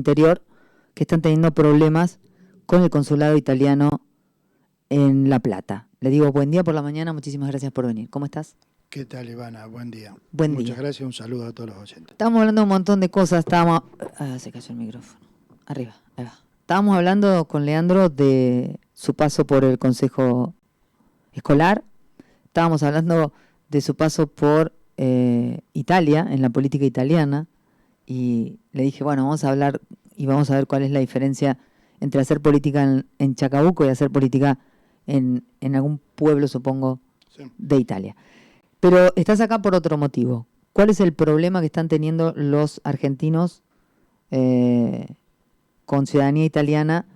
Interior que están teniendo problemas con el consulado italiano en La Plata. Le digo buen día por la mañana, muchísimas gracias por venir. ¿Cómo estás? ¿Qué tal, Ivana? Buen día. Buen Muchas día. gracias, un saludo a todos los oyentes. Estábamos hablando de un montón de cosas, se cayó el micrófono. Arriba, ahí va. Estábamos hablando con Leandro de su paso por el consejo escolar. Estábamos hablando de su paso por Italia, en la política italiana. Y le dije, bueno, vamos a hablar y vamos a ver cuál es la diferencia entre hacer política en Chacabuco y hacer política en algún pueblo, supongo, Sí. de Italia. Pero estás acá por otro motivo. ¿Cuál es el problema que están teniendo los argentinos con ciudadanía italiana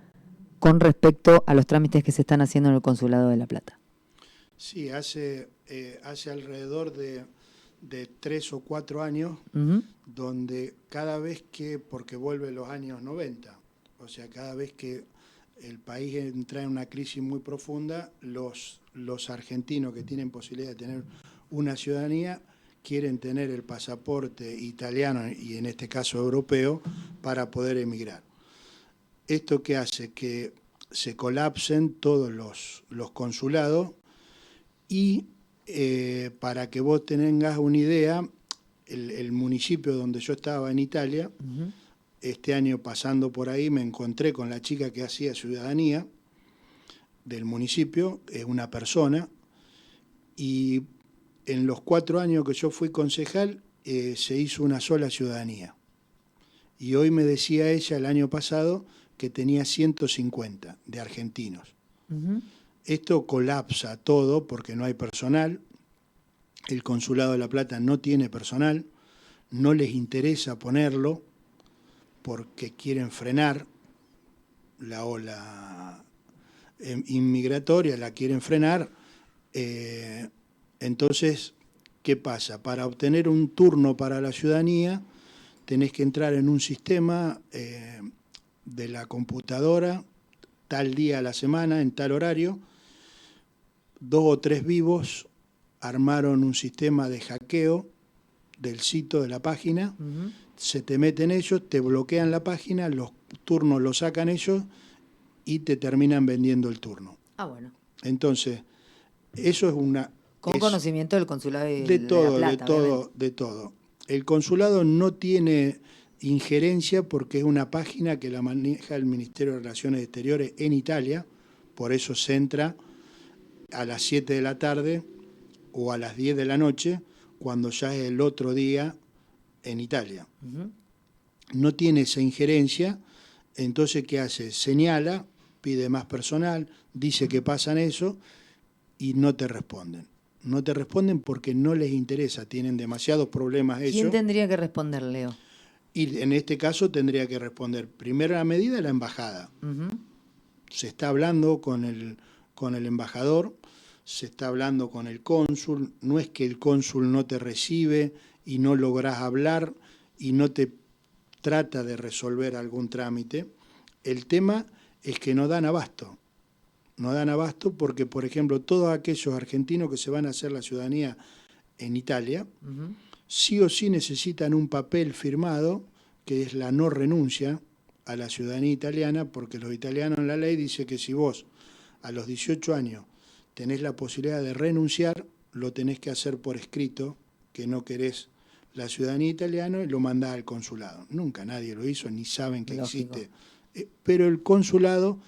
con respecto a los trámites que se están haciendo en el Consulado de La Plata? Sí, hace alrededor de 3 o 4 años, donde cada vez que, porque vuelve los años 90, o sea, cada vez que el país entra en una crisis muy profunda, los argentinos que tienen posibilidad de tener una ciudadanía quieren tener el pasaporte italiano y en este caso europeo para poder emigrar. ¿Esto qué hace? Que se colapsen todos los consulados y para que vos tengas una idea, el municipio donde yo estaba en Italia, este año pasando por ahí me encontré con la chica que hacía ciudadanía del municipio, es una persona, y en los 4 años que yo fui concejal se hizo una sola ciudadanía. Y hoy me decía ella el año pasado que tenía 150 de argentinos. Esto colapsa todo porque no hay personal, el Consulado de La Plata no tiene personal, no les interesa ponerlo porque quieren frenar la ola inmigratoria, la quieren frenar. Entonces, ¿qué pasa? Para obtener un turno para la ciudadanía tenés que entrar en un sistema de la computadora, tal día a la semana, en tal horario. 2 o 3 vivos armaron un sistema de hackeo del sitio de la página, se te meten ellos, te bloquean la página, los turnos los sacan ellos y te terminan vendiendo el turno. Ah, bueno. Entonces, eso es una... Con conocimiento del consulado de La todo, Plata, de todo. El consulado no tiene injerencia porque es una página que la maneja el Ministerio de Relaciones Exteriores en Italia, por eso se entra a las 7 de la tarde o a las 10 de la noche, cuando ya es el otro día en Italia. No tiene esa injerencia, entonces ¿qué hace? Señala, pide más personal, dice que pasan eso y no te responden. No te responden porque no les interesa, tienen demasiados problemas ellos. ¿Quién tendría que responder, Leo? Y en este caso tendría que responder, primera medida, la embajada. Se está hablando con el embajador, se está hablando con el cónsul, no es que el cónsul no te recibe y no lográs hablar y no te trata de resolver algún trámite. El tema es que no dan abasto. No dan abasto porque, por ejemplo, todos aquellos argentinos que se van a hacer la ciudadanía en Italia, sí o sí necesitan un papel firmado, que es la no renuncia a la ciudadanía italiana, porque los italianos en la ley dice que si vos a los 18 años tenés la posibilidad de renunciar, lo tenés que hacer por escrito, que no querés la ciudadanía italiana, y lo mandás al consulado. Nunca nadie lo hizo, ni saben que Lógico. existe. Pero el consulado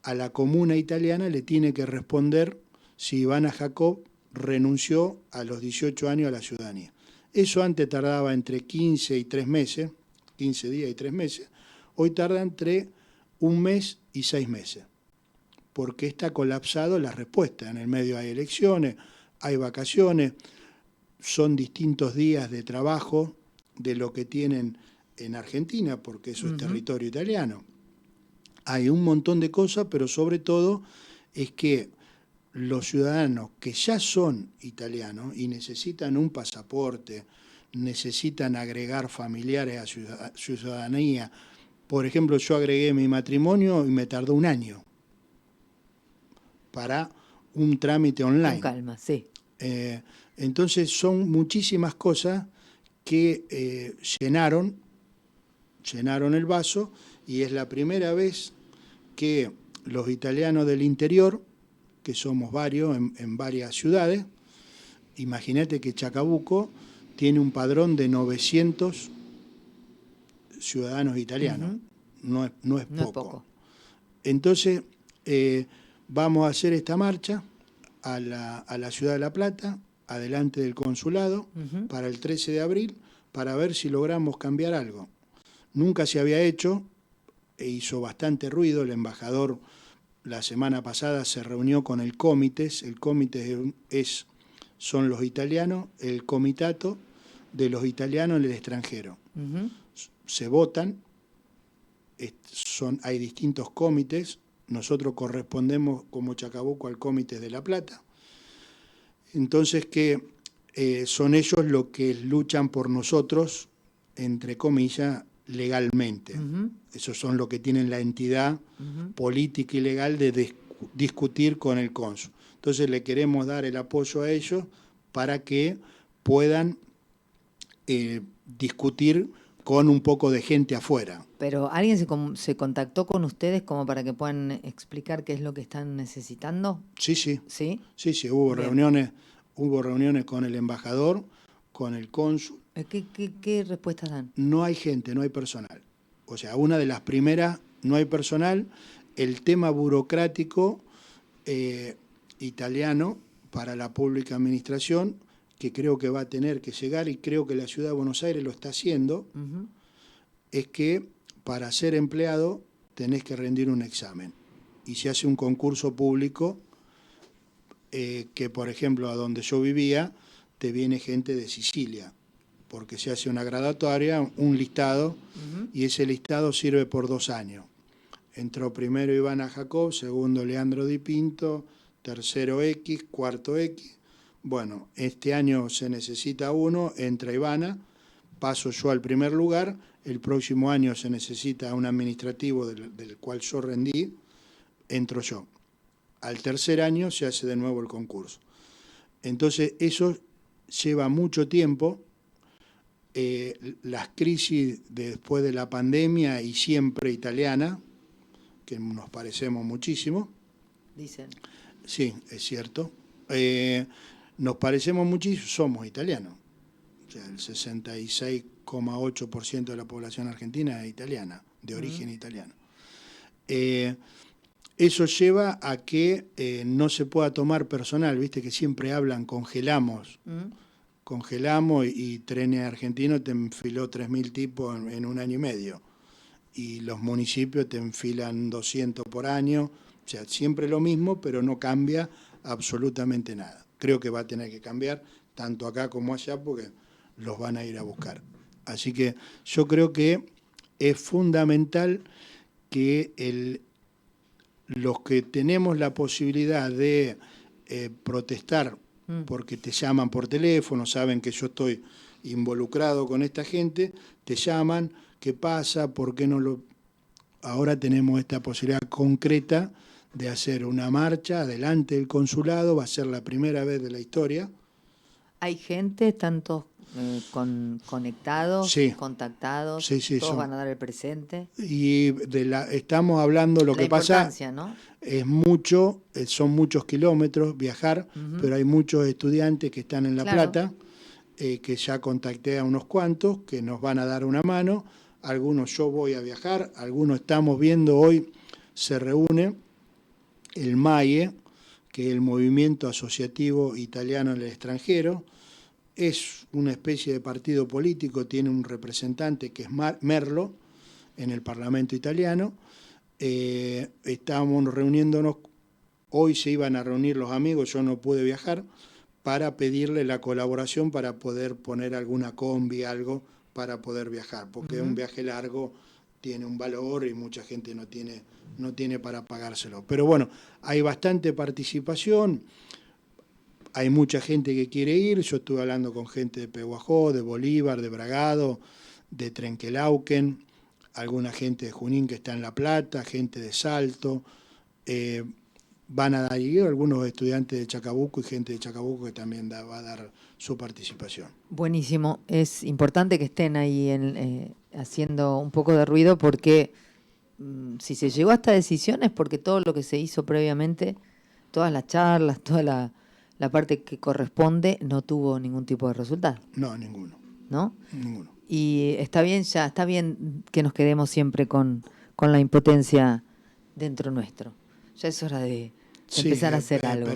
a la comuna italiana le tiene que responder si Ivana Jacob renunció a los 18 años a la ciudadanía. Eso antes tardaba entre 15 y 3 meses, 15 días y 3 meses, hoy tarda entre 1 mes y 6 meses, porque está colapsado la respuesta. En el medio hay elecciones, hay vacaciones, son distintos días de trabajo de lo que tienen en Argentina, porque eso es territorio italiano. Hay un montón de cosas, pero sobre todo es que los ciudadanos que ya son italianos y necesitan un pasaporte, necesitan agregar familiares a su ciudadanía. Por ejemplo, yo agregué mi matrimonio y me tardó 1 año para un trámite online. Con calma, sí. Entonces son muchísimas cosas que llenaron llenaron el vaso y es la primera vez que los italianos del interior, que somos varios en varias ciudades, imagínate que Chacabuco tiene un padrón de 900 ciudadanos italianos. No es poco. Entonces, vamos a hacer esta marcha a la ciudad de La Plata, adelante del consulado, para el 13 de abril, para ver si logramos cambiar algo. Nunca se había hecho, e hizo bastante ruido. El embajador la semana pasada se reunió con el Comites. El Comites son los italianos, el comitato de los italianos en el extranjero. Se votan, hay distintos comités. Nosotros correspondemos como Chacabuco al Comité de La Plata. Entonces, que son ellos los que luchan por nosotros, entre comillas, legalmente. Esos son los que tienen la entidad política y legal de discutir con el cónsul. Entonces, le queremos dar el apoyo a ellos para que puedan discutir con un poco de gente afuera. ¿Pero alguien se contactó con ustedes como para que puedan explicar qué es lo que están necesitando? Sí, hubo reuniones con el embajador, con el cónsul. ¿Qué respuestas dan? No hay gente, no hay personal. O sea, una de las primeras, no hay personal. El tema burocrático italiano para la pública administración, que creo que va a tener que llegar, y creo que la Ciudad de Buenos Aires lo está haciendo, es que para ser empleado tenés que rendir un examen. Y se hace un concurso público que, por ejemplo, a donde yo vivía, te viene gente de Sicilia, porque se hace una gradatoria, un listado, y ese listado sirve por 2 años. Entró primero Ivana Jacob, segundo Leandro Di Pinto, tercero X, cuarto X. Bueno, este año se necesita uno, entra Ivana, paso yo al primer lugar, el próximo año se necesita un administrativo del cual yo rendí, entro yo. Al tercer año se hace de nuevo el concurso. Entonces, eso lleva mucho tiempo. Las crisis después de la pandemia y siempre italiana, que nos parecemos muchísimo. Dicen. Sí, es cierto. Nos parecemos muchísimo, somos italianos. O sea, el 66,8% de la población argentina es italiana, de origen italiano. Eso lleva a que no se pueda tomar personal, viste que siempre hablan, congelamos y Trenes Argentino te enfiló 3.000 tipos en 1 año y medio, y los municipios te enfilan 200 por año, o sea, siempre lo mismo, pero no cambia absolutamente nada. Creo que va a tener que cambiar, tanto acá como allá, porque los van a ir a buscar. Así que yo creo que es fundamental que los que tenemos la posibilidad de protestar, porque te llaman por teléfono, saben que yo estoy involucrado con esta gente, te llaman, ¿qué pasa? ¿Por qué no lo...? Ahora tenemos esta posibilidad concreta de hacer una marcha adelante del consulado, va a ser la primera vez de la historia. ¿Hay gente, tantos conectados, sí, contactados, sí, todos van a dar el presente? Y estamos hablando, lo que pasa, ¿no? Es mucho, son muchos kilómetros viajar, pero hay muchos estudiantes que están en La Plata, que ya contacté a unos cuantos, que nos van a dar una mano. Algunos yo voy a viajar, algunos estamos viendo, hoy se reúne el MAIE, que es el Movimiento Asociativo Italiano en el Extranjero. Es una especie de partido político, tiene un representante que es Merlo en el Parlamento italiano. Estábamos reuniéndonos, hoy se iban a reunir los amigos, yo no pude viajar, para pedirle la colaboración para poder poner alguna combi, algo para poder viajar, porque un viaje largo tiene un valor y mucha gente no tiene para pagárselo. Pero bueno, hay bastante participación. Hay mucha gente que quiere ir, yo estuve hablando con gente de Pehuajó, de Bolívar, de Bragado, de Trenquelauquen, alguna gente de Junín que está en La Plata, gente de Salto, van a dar algunos estudiantes de Chacabuco y gente de Chacabuco que también va a dar su participación. Buenísimo, es importante que estén ahí en haciendo un poco de ruido porque si se llegó a esta decisión es porque todo lo que se hizo previamente, todas las charlas, toda la parte que corresponde, no tuvo ningún tipo de resultado. No, ninguno. ¿No? Ninguno. Y está bien que nos quedemos siempre con la impotencia dentro nuestro. Ya es hora de empezar a hacer algo.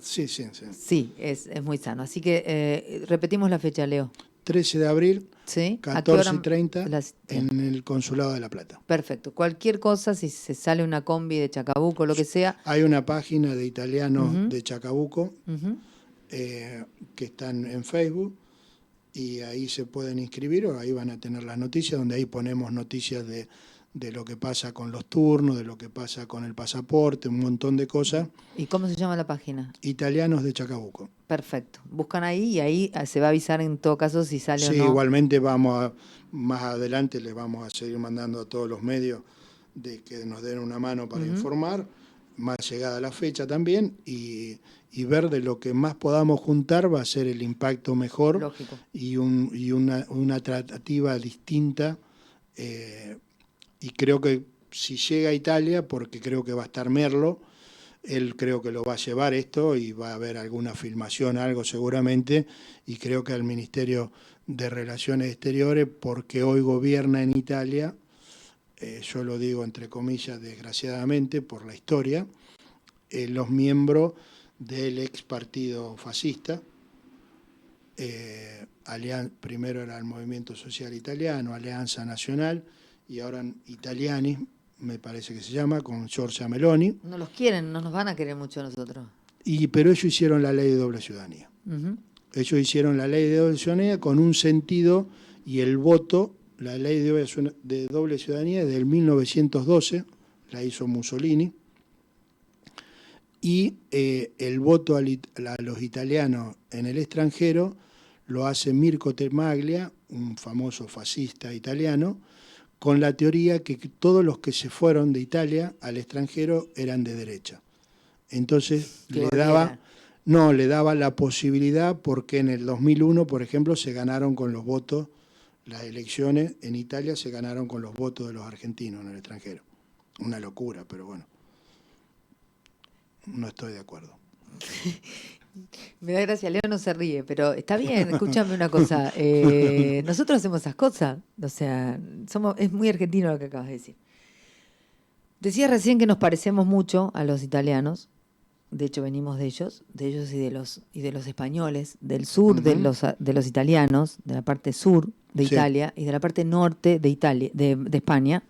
Sí. Sí, es muy sano. Así que repetimos la fecha, Leo. 13 de abril, ¿Sí? 14:30, en el Consulado de La Plata. Perfecto. Cualquier cosa, si se sale una combi de Chacabuco, lo que sea. Hay una página de italianos de Chacabuco que están en Facebook y ahí se pueden inscribir o ahí van a tener las noticias, donde ahí ponemos noticias de lo que pasa con los turnos, de lo que pasa con el pasaporte, un montón de cosas. ¿Y cómo se llama la página? Italianos de Chacabuco. Perfecto. Buscan ahí y ahí se va a avisar en todo caso si sale o no. Sí, igualmente más adelante les vamos a seguir mandando a todos los medios de que nos den una mano para informar, más llegada la fecha también, y ver de lo que más podamos juntar va a ser el impacto mejor. Lógico. Y una tratativa distinta. Y creo que si llega a Italia, porque creo que va a estar Merlo, él creo que lo va a llevar esto y va a haber alguna filmación, algo seguramente, y creo que al Ministerio de Relaciones Exteriores, porque hoy gobierna en Italia, yo lo digo entre comillas desgraciadamente por la historia, los miembros del ex partido fascista, primero era el Movimiento Social Italiano, Alleanza Nazionale, y ahora Italiani, me parece que se llama, con Giorgia Meloni. No los quieren, no nos van a querer mucho a nosotros. Pero ellos hicieron la ley de doble ciudadanía. Ellos hicieron la ley de doble ciudadanía con un sentido, y el voto, la ley de doble ciudadanía es del 1912, la hizo Mussolini, y el voto a los italianos en el extranjero lo hace Mirko Temaglia, un famoso fascista italiano, con la teoría que todos los que se fueron de Italia al extranjero eran de derecha. Entonces le daba la posibilidad, porque en el 2001, por ejemplo, se ganaron con los votos, las elecciones en Italia se ganaron con los votos de los argentinos en el extranjero. Una locura, pero bueno, no estoy de acuerdo. Me da gracia, Leo no se ríe, pero está bien, escúchame una cosa. Nosotros hacemos esas cosas, o sea, es muy argentino lo que acabas de decir. Decías recién que nos parecemos mucho a los italianos, de hecho venimos de ellos y de los españoles, del sur de los italianos, de la parte sur de Italia y de la parte norte de Italia, de España,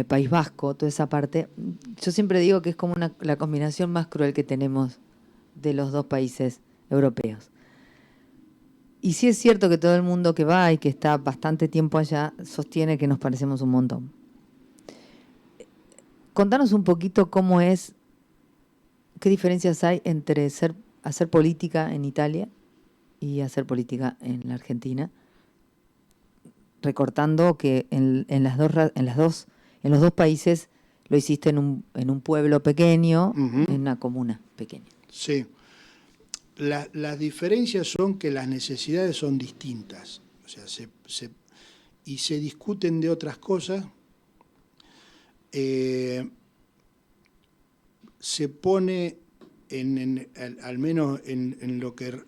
País Vasco, toda esa parte. Yo siempre digo que es como la combinación más cruel que tenemos de los dos países europeos. Y sí es cierto que todo el mundo que va y que está bastante tiempo allá sostiene que nos parecemos un montón. Contanos un poquito qué diferencias hay entre hacer política en Italia y hacer política en la Argentina, recortando que en los dos países lo hiciste en un pueblo pequeño, en una comuna pequeña. Sí. Las diferencias son que las necesidades son distintas, o sea, se discuten de otras cosas. Se pone, al menos en lo que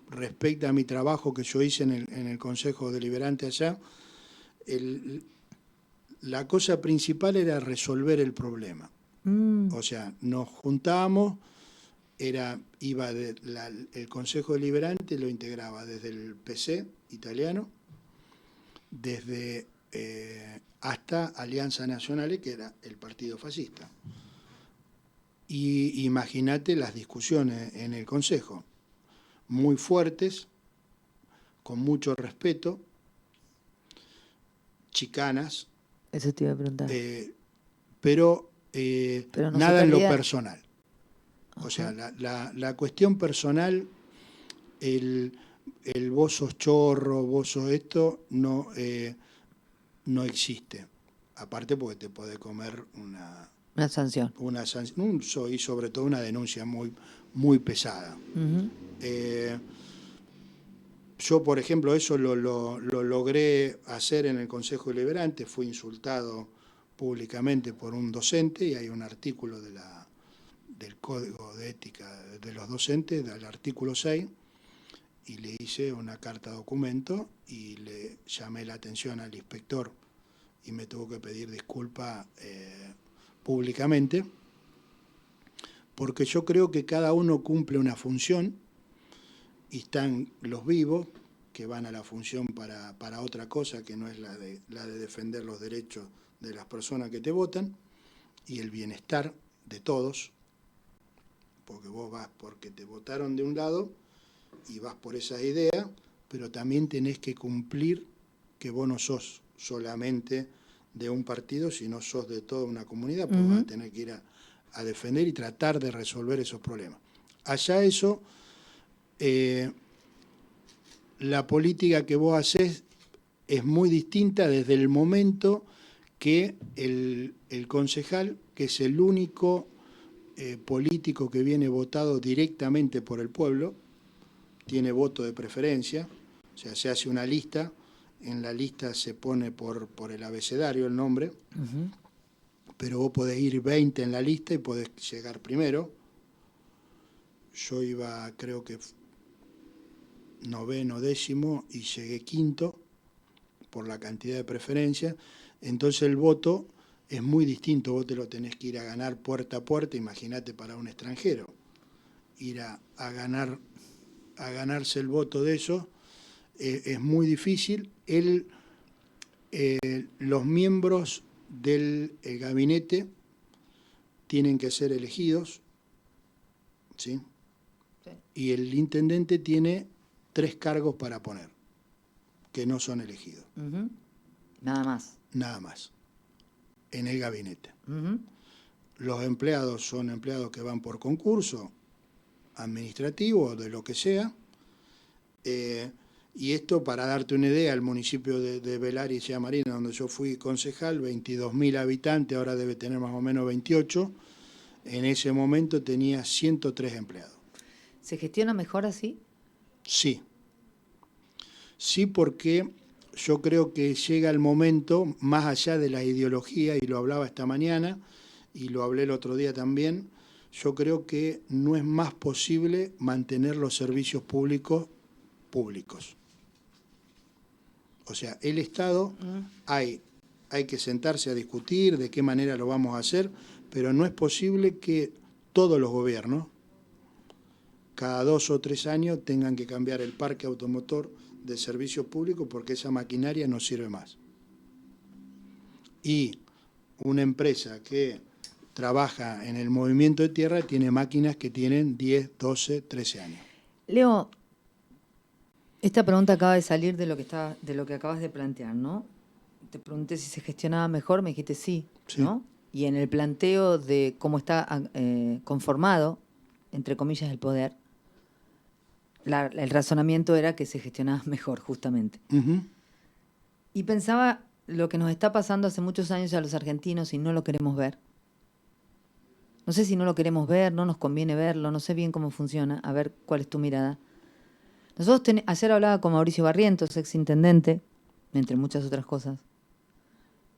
respecta a mi trabajo que yo hice en el Consejo Deliberante allá, la cosa principal era resolver el problema. O sea, nos juntábamos, el Consejo Deliberante lo integraba desde el PC italiano, desde hasta Alianza Nazionale, que era el partido fascista. Y imagínate las discusiones en el Consejo, muy fuertes, con mucho respeto, chicanas. Eso te iba a preguntar. Pero no nada en lo personal. O sea, la cuestión personal, el vos sos chorro, vos sos esto, no existe. Aparte porque te puede comer una sanción. Y sobre todo una denuncia muy, muy pesada. Yo, por ejemplo, eso lo logré hacer en el Consejo Deliberante. Fui insultado públicamente por un docente y hay un artículo del Código de Ética de los Docentes, del artículo 6, y le hice una carta documento y le llamé la atención al inspector y me tuvo que pedir disculpas públicamente, porque yo creo que cada uno cumple una función y están los vivos que van a la función para otra cosa que no es la de defender los derechos de las personas que te votan y el bienestar de todos, porque vos vas porque te votaron de un lado y vas por esa idea, pero también tenés que cumplir que vos no sos solamente de un partido, sino sos de toda una comunidad, porque vas a tener que ir a defender y tratar de resolver esos problemas. Allá eso, la política que vos hacés es muy distinta desde el momento que el concejal, que es el único político que viene votado directamente por el pueblo, tiene voto de preferencia, o sea, se hace una lista, en la lista se pone por el abecedario el nombre, pero vos podés ir 20 en la lista y podés llegar primero. Yo iba, creo que noveno, décimo, y llegué quinto por la cantidad de preferencia. Entonces el voto es muy distinto, vos te lo tenés que ir a ganar puerta a puerta, imagínate para un extranjero, ir a ganarse el voto de eso, es muy difícil. Los miembros del gabinete tienen que ser elegidos, ¿sí? Sí. Y el intendente tiene 3 cargos para poner, que no son elegidos. Nada más. Nada más, en el gabinete. Los empleados son empleados que van por concurso administrativo o de lo que sea, y esto, para darte una idea, el municipio de Velar y Sierra Marina, donde yo fui concejal, 22.000 habitantes, ahora debe tener más o menos 28, en ese momento tenía 103 empleados. ¿Se gestiona mejor así? Sí. Sí, porque yo creo que llega el momento, más allá de la ideología, y lo hablaba esta mañana, y lo hablé el otro día también, yo creo que no es más posible mantener los servicios públicos. O sea, el Estado, hay que sentarse a discutir de qué manera lo vamos a hacer, pero no es posible que todos los gobiernos, cada 2 o 3 años, tengan que cambiar el parque automotor de servicios públicos porque esa maquinaria no sirve más. Y una empresa que trabaja en el movimiento de tierra tiene máquinas que tienen 10, 12, 13 años. Leo, esta pregunta acaba de salir de lo que acabas de plantear, ¿no? Te pregunté si se gestionaba mejor, me dijiste sí, ¿no? Y en el planteo de cómo está conformado, entre comillas, el poder, el razonamiento era que se gestionaba mejor, justamente. Y pensaba lo que nos está pasando hace muchos años a los argentinos y no lo queremos ver. No sé si no lo queremos ver, no nos conviene verlo, no sé bien cómo funciona, a ver cuál es tu mirada. Nosotros ayer hablaba con Mauricio Barrientos, exintendente, entre muchas otras cosas.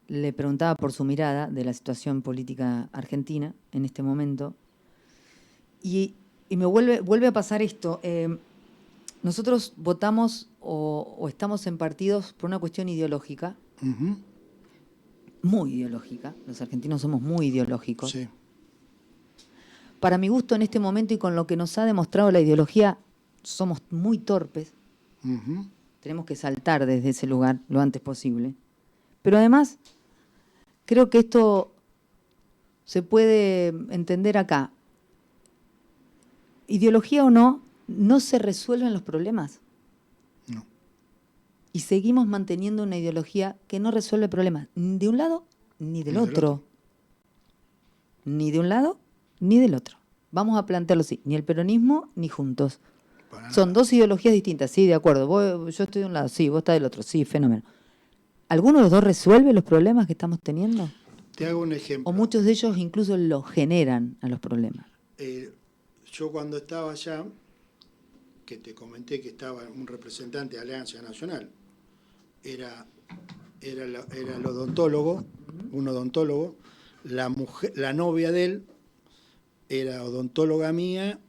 Le preguntaba por su mirada de la situación política argentina en este momento. Y me vuelve a pasar esto. Nosotros votamos o estamos en partidos por una cuestión ideológica, muy ideológica. Los argentinos somos muy ideológicos. Sí. Para mi gusto, en este momento y con lo que nos ha demostrado la ideología, somos muy torpes. Tenemos que saltar desde ese lugar lo antes posible. Pero además, creo que esto se puede entender acá. Ideología o no, no se resuelven los problemas. No. Y seguimos manteniendo una ideología que no resuelve problemas, ni de un lado ni del otro. Ni de un lado ni del otro. Vamos a plantearlo así, ni el peronismo ni juntos. Son 2 ideologías distintas, sí, de acuerdo. Yo estoy de un lado, sí, vos estás del otro, sí, fenómeno. ¿Alguno de los dos resuelve los problemas que estamos teniendo? Te hago un ejemplo. O muchos de ellos incluso los generan a los problemas. Yo cuando estaba allá, que te comenté que estaba un representante de Alianza Nacional, era el odontólogo, un odontólogo, la novia de él era odontóloga mía,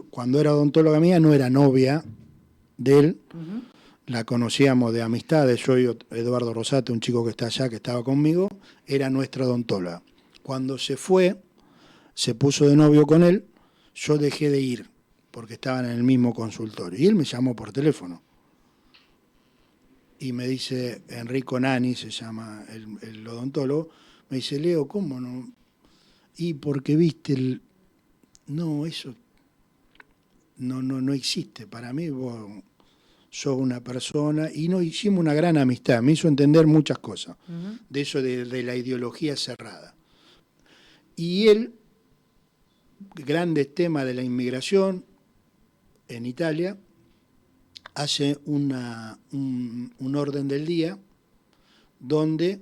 cuando era odontóloga mía no era novia de él, la conocíamos de amistades, yo y Eduardo Rosate, un chico que está allá, que estaba conmigo, era nuestra odontóloga. Cuando se fue, se puso de novio con él, yo dejé de ir, porque estaban en el mismo consultorio. Y él me llamó por teléfono. Y me dice, Enrico Nani, se llama el odontólogo, me dice, Leo, ¿cómo no? Y porque viste, no, eso no existe. Para mí vos sos una persona, y nos hicimos una gran amistad, me hizo entender muchas cosas, de eso de la ideología cerrada. Y él, grandes temas de la inmigración en Italia, hace un orden del día donde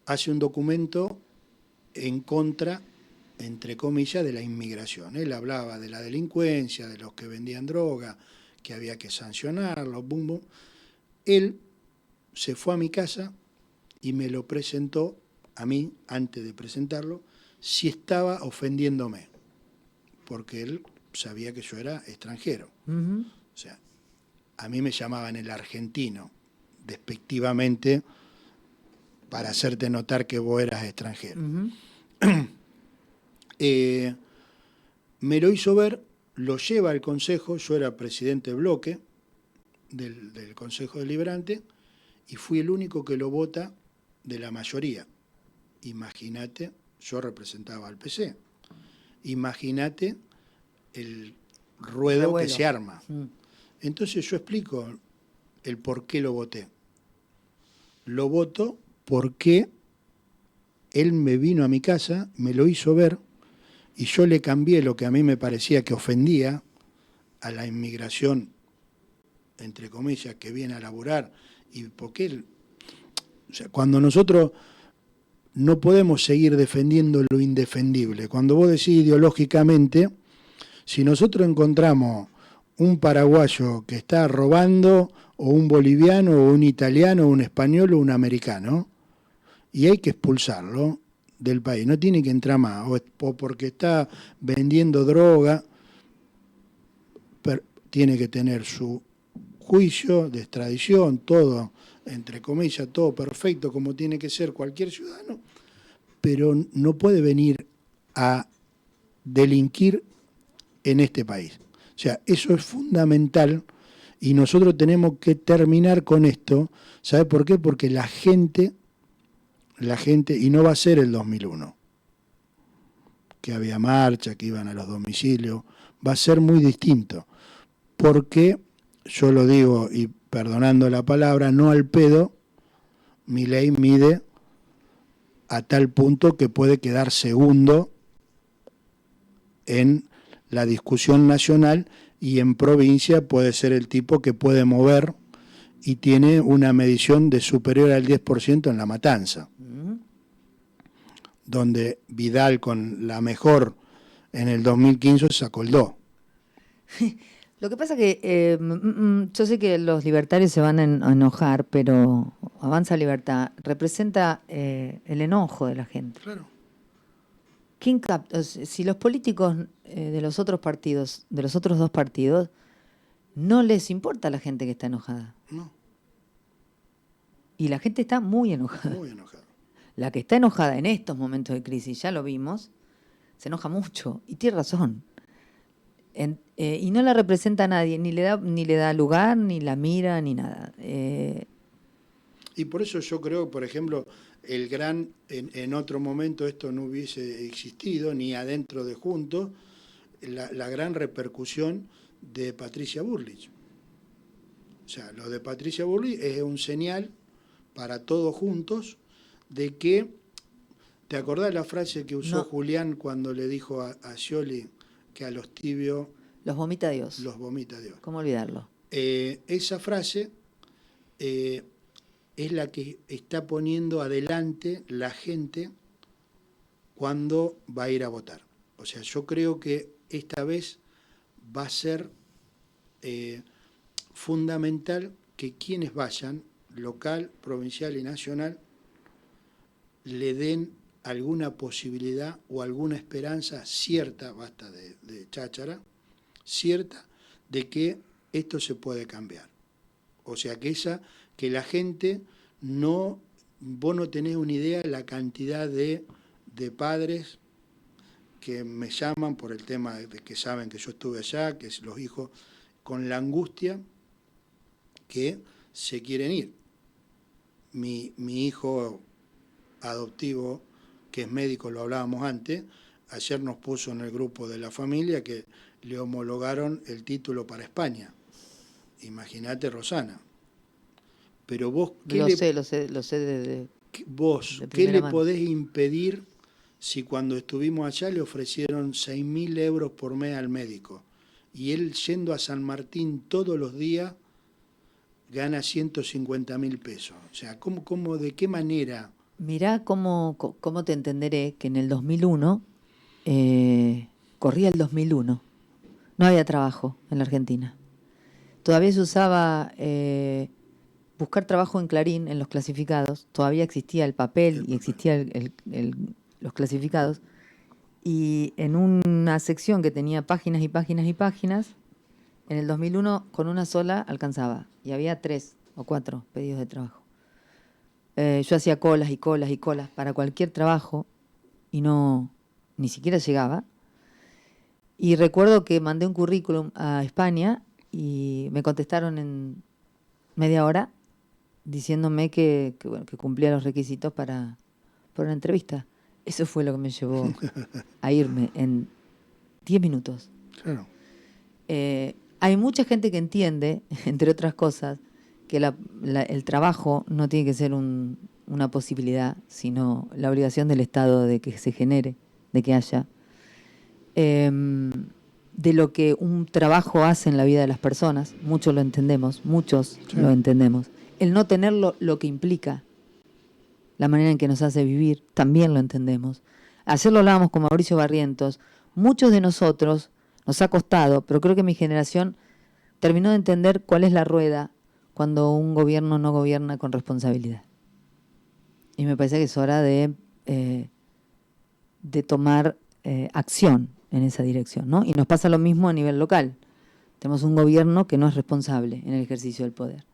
hace un documento en contra, entre comillas, de la inmigración. Él hablaba de la delincuencia, de los que vendían droga, que había que sancionarlos, bum, bum. Él se fue a mi casa y me lo presentó a mí, antes de presentarlo, si estaba ofendiéndome, porque él sabía que yo era extranjero. O sea, a mí me llamaban el argentino, despectivamente, para hacerte notar que vos eras extranjero. Me lo hizo ver, lo lleva al consejo, yo era presidente de bloque del Consejo Deliberante, y fui el único que lo vota de la mayoría. Imagínate, yo representaba al PC, imagínate el ruedo que se arma. Entonces yo explico el por qué lo voté. Lo voto porque él me vino a mi casa, me lo hizo ver, y yo le cambié lo que a mí me parecía que ofendía a la inmigración, entre comillas, que viene a laburar, y porque él, o sea, cuando nosotros no podemos seguir defendiendo lo indefendible, cuando vos decís ideológicamente, si nosotros encontramos un paraguayo que está robando, o un boliviano, o un italiano, o un español, o un americano, y hay que expulsarlo del país, no tiene que entrar más, o porque está vendiendo droga, tiene que tener su juicio de extradición, todo, entre comillas, todo perfecto, como tiene que ser cualquier ciudadano, pero no puede venir a delinquir en este país. O sea, eso es fundamental, y nosotros tenemos que terminar con esto. ¿Sabe por qué? Porque la gente, y no va a ser el 2001, que había marcha, que iban a los domicilios, va a ser muy distinto, porque, yo lo digo, y perdonando la palabra, no al pedo, Milei mide a tal punto que puede quedar segundo en la discusión nacional, y en provincia puede ser el tipo que puede mover, y tiene una medición de superior al 10% en La Matanza, donde Vidal, con la mejor en el 2015, sacó el 2. Lo que pasa que yo sé que los libertarios se van a enojar, pero Avanza Libertad representa el enojo de la gente. Claro. Si los políticos de los otros partidos, de los otros dos partidos, no les importa a la gente que está enojada. No. Y la gente está muy enojada. Muy enojada. La que está enojada en estos momentos de crisis, ya lo vimos, se enoja mucho, y tiene razón. Y no la representa a nadie, ni le da lugar, ni la mira, ni nada. Y por eso yo creo, por ejemplo, en otro momento esto no hubiese existido, ni adentro de Juntos, la gran repercusión de Patricia Bullrich. O sea, lo de Patricia Bullrich es un señal para todos juntos de que, ¿te acordás la frase que usó Julián cuando le dijo a Scioli que a los tibios los vomita Dios? Los vomita Dios. ¿Cómo olvidarlo? Esa frase es la que está poniendo adelante la gente cuando va a ir a votar. O sea, yo creo que esta vez va a ser fundamental que quienes vayan, local, provincial y nacional, le den alguna posibilidad o alguna esperanza cierta, basta de cháchara, cierta, de que esto se puede cambiar. O sea, que la gente no, vos no tenés una idea de la cantidad de padres que me llaman por el tema de que saben que yo estuve allá, que los hijos, con la angustia que se quieren ir. Mi hijo adoptivo, que es médico, lo hablábamos antes, ayer nos puso en el grupo de la familia que le homologaron el título para España. Imagínate, Rosana. Pero vos, Lo sé desde vos, ¿qué le podés impedir si cuando estuvimos allá le ofrecieron 6.000 euros por mes al médico? Y él, yendo a San Martín todos los días, gana 150.000 pesos. O sea, ¿de qué manera? Mirá cómo te entenderé que en el 2001, corría el 2001, no había trabajo en la Argentina. Todavía se usaba buscar trabajo en Clarín, en los clasificados. Todavía existía el papel y existía los clasificados. Y en una sección que tenía páginas y páginas y páginas, en el 2001 con una sola alcanzaba. Y había 3 o 4 pedidos de trabajo. Yo hacía colas y colas y colas para cualquier trabajo y ni siquiera llegaba. Y recuerdo que mandé un currículum a España y me contestaron en media hora diciéndome que cumplía los requisitos para una entrevista. Eso fue lo que me llevó a irme en 10 minutos. Claro. Hay mucha gente que entiende, entre otras cosas, que el trabajo no tiene que ser una posibilidad, sino la obligación del Estado de que se genere, de que haya. De lo que un trabajo hace en la vida de las personas, muchos lo entendemos. El no tenerlo, lo que implica, la manera en que nos hace vivir, también lo entendemos. Ayer lo hablábamos con Mauricio Barrientos. Muchos de nosotros nos ha costado, pero creo que mi generación terminó de entender cuál es la rueda cuando un gobierno no gobierna con responsabilidad. Y me parece que es hora de tomar acción en esa dirección, ¿no? Y nos pasa lo mismo a nivel local. Tenemos un gobierno que no es responsable en el ejercicio del poder.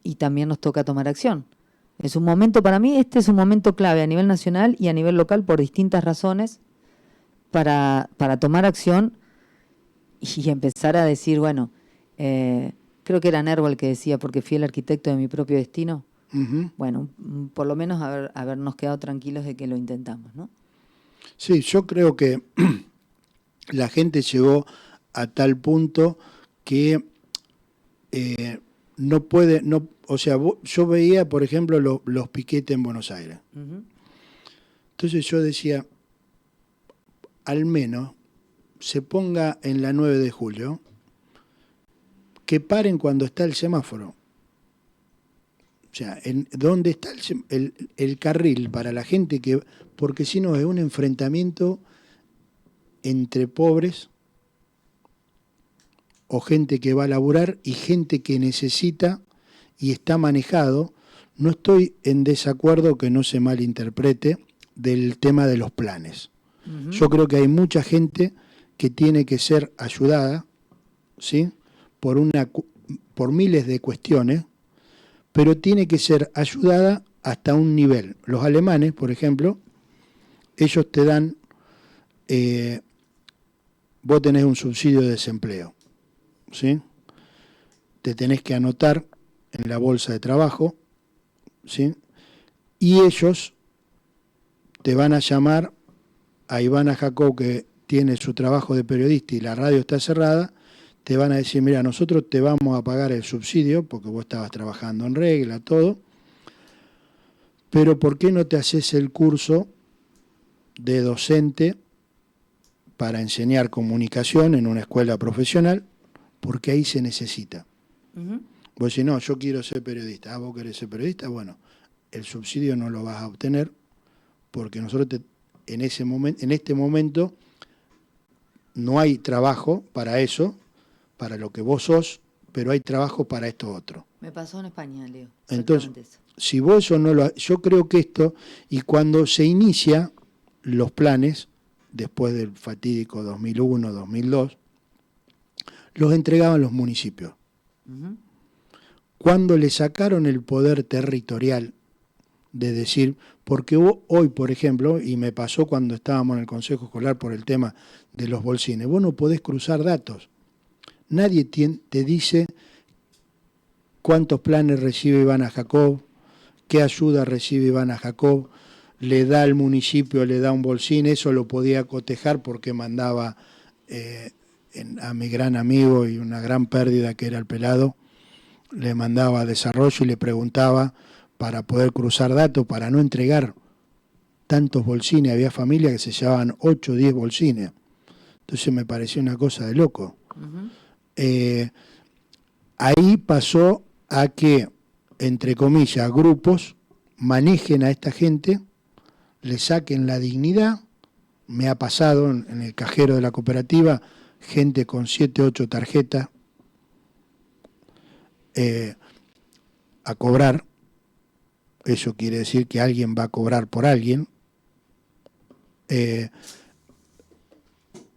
Y también nos toca tomar acción. Es un momento, para mí, este es un momento clave a nivel nacional y a nivel local por distintas razones para tomar acción y empezar a decir, bueno, creo que era Nervo el que decía, porque fui el arquitecto de mi propio destino. Uh-huh. Bueno, por lo menos habernos quedado tranquilos de que lo intentamos, ¿no? Sí, yo creo que la gente llegó a tal punto que no puede, o sea, yo veía, por ejemplo, los piquetes en Buenos Aires. Uh-huh. Entonces yo decía, al menos se ponga en la 9 de julio, que paren cuando está el semáforo. O sea, ¿dónde está el carril para la gente que...? Porque si no es un enfrentamiento entre pobres o gente que va a laburar y gente que necesita y está manejado. No estoy en desacuerdo, que no se malinterprete, del tema de los planes. Uh-huh. Yo creo que hay mucha gente que tiene que ser ayudada, ¿sí? por miles de cuestiones, pero tiene que ser ayudada hasta un nivel. Los alemanes, por ejemplo, ellos te dan, vos tenés un subsidio de desempleo, ¿sí? Te tenés que anotar en la bolsa de trabajo, ¿sí? Y ellos te van a llamar a Ivana Jacob, que tiene su trabajo de periodista y la radio está cerrada, te van a decir, mira, nosotros te vamos a pagar el subsidio, porque vos estabas trabajando en regla, todo, pero ¿por qué no te haces el curso de docente para enseñar comunicación en una escuela profesional? Porque ahí se necesita. Uh-huh. Vos decís, no, yo quiero ser periodista. Ah, vos querés ser periodista, bueno, el subsidio no lo vas a obtener porque nosotros en este momento no hay trabajo para eso, para lo que vos sos, pero hay trabajo para esto otro. Me pasó en España, Leo. Entonces, Eso. si vos eso no lo... Yo creo que esto, y cuando se inicia los planes, después del fatídico 2001, 2002, los entregaban los municipios. Uh-huh. Cuando le sacaron el poder territorial de decir, porque hoy, por ejemplo, y me pasó cuando estábamos en el Consejo Escolar por el tema de los bolsines, vos no podés cruzar datos. Nadie te dice cuántos planes recibe Ivana Jacob, qué ayuda recibe Ivana Jacob, le da al municipio, le da un bolsín, eso lo podía cotejar porque mandaba a mi gran amigo y una gran pérdida que era el pelado, le mandaba a desarrollo y le preguntaba para poder cruzar datos, para no entregar tantos bolsines. Había familias que se llevaban 8 o 10 bolsines. Entonces me pareció una cosa de loco. Uh-huh. Ahí pasó a que, entre comillas, grupos manejen a esta gente, le saquen la dignidad. Me ha pasado en el cajero de la cooperativa, gente con 7, 8 tarjetas a cobrar. Eso quiere decir que alguien va a cobrar por alguien.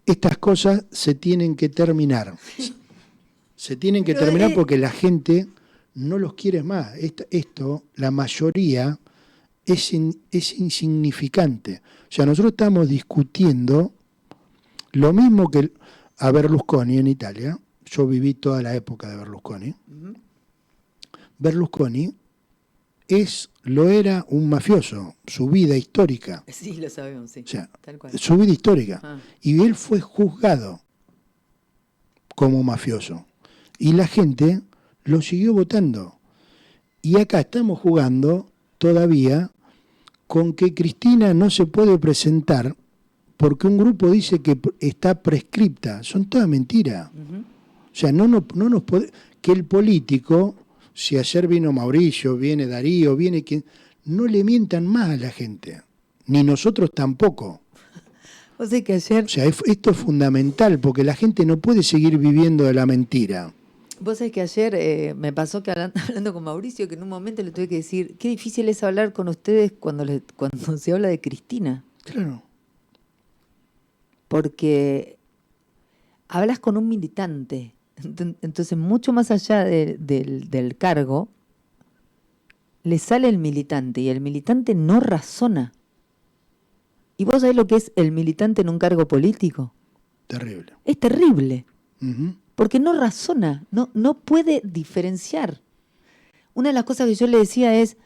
Estas cosas se tienen que terminar. Se tienen que terminar porque la gente no los quiere más. Esto la mayoría, es insignificante. O sea, nosotros estamos discutiendo lo mismo que a Berlusconi en Italia. Yo viví toda la época de Berlusconi. Uh-huh. Berlusconi lo era un mafioso, su vida histórica. Sí, lo sabemos, sí. O sea, tal cual. Su vida histórica. Ah. Y él fue juzgado como mafioso. Y la gente lo siguió votando. Y acá estamos jugando todavía con que Cristina no se puede presentar porque un grupo dice que está prescripta. Son todas mentiras. Uh-huh. O sea, no nos puede... Que el político, si ayer vino Mauricio, viene Darío, viene quien... No le mientan más a la gente. Ni nosotros tampoco. O sea, que ayer... O sea, esto es fundamental porque la gente no puede seguir viviendo de la mentira. Vos sabés que ayer me pasó que hablando con Mauricio, que en un momento le tuve que decir, qué difícil es hablar con ustedes cuando se habla de Cristina. Claro. Porque hablas con un militante. Entonces, mucho más allá del cargo, le sale el militante y el militante no razona. ¿Y vos sabés lo que es el militante en un cargo político? Terrible. Es terrible. Uh-huh. Porque no razona, no puede diferenciar. Una de las cosas que yo le decía es,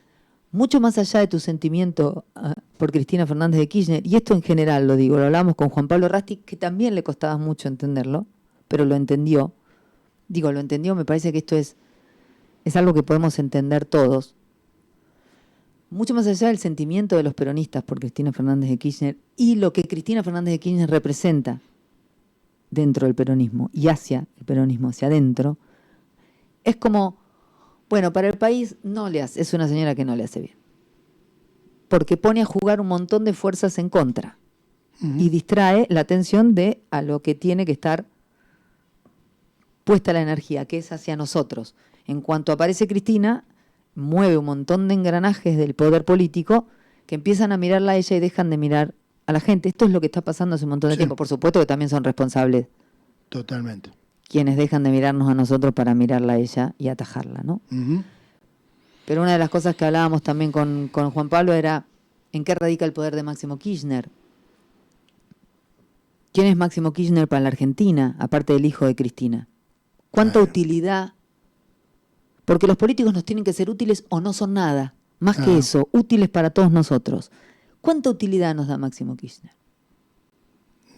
mucho más allá de tu sentimiento por Cristina Fernández de Kirchner, y esto en general lo digo, lo hablamos con Juan Pablo Rasti, que también le costaba mucho entenderlo, pero lo entendió. Digo, lo entendió, me parece que esto es algo que podemos entender todos. Mucho más allá del sentimiento de los peronistas por Cristina Fernández de Kirchner y lo que Cristina Fernández de Kirchner representa dentro del peronismo y hacia el peronismo, hacia adentro, es como, bueno, para el país es una señora que no le hace bien. Porque pone a jugar un montón de fuerzas en contra. Uh-huh. Y distrae la atención a lo que tiene que estar puesta la energía, que es hacia nosotros. En cuanto aparece Cristina, mueve un montón de engranajes del poder político que empiezan a mirarla a ella y dejan de mirar a la gente. Esto es lo que está pasando hace un montón de tiempo. Por supuesto que también son responsables. Totalmente. Quienes dejan de mirarnos a nosotros para mirarla a ella y atajarla, ¿no? Uh-huh. Pero una de las cosas que hablábamos también con Juan Pablo era en qué radica el poder de Máximo Kirchner. ¿Quién es Máximo Kirchner para la Argentina, aparte del hijo de Cristina? ¿Cuánta utilidad? Porque los políticos nos tienen que ser útiles o no son nada. Más que eso, útiles para todos nosotros. ¿Cuánta utilidad nos da Máximo Kirchner?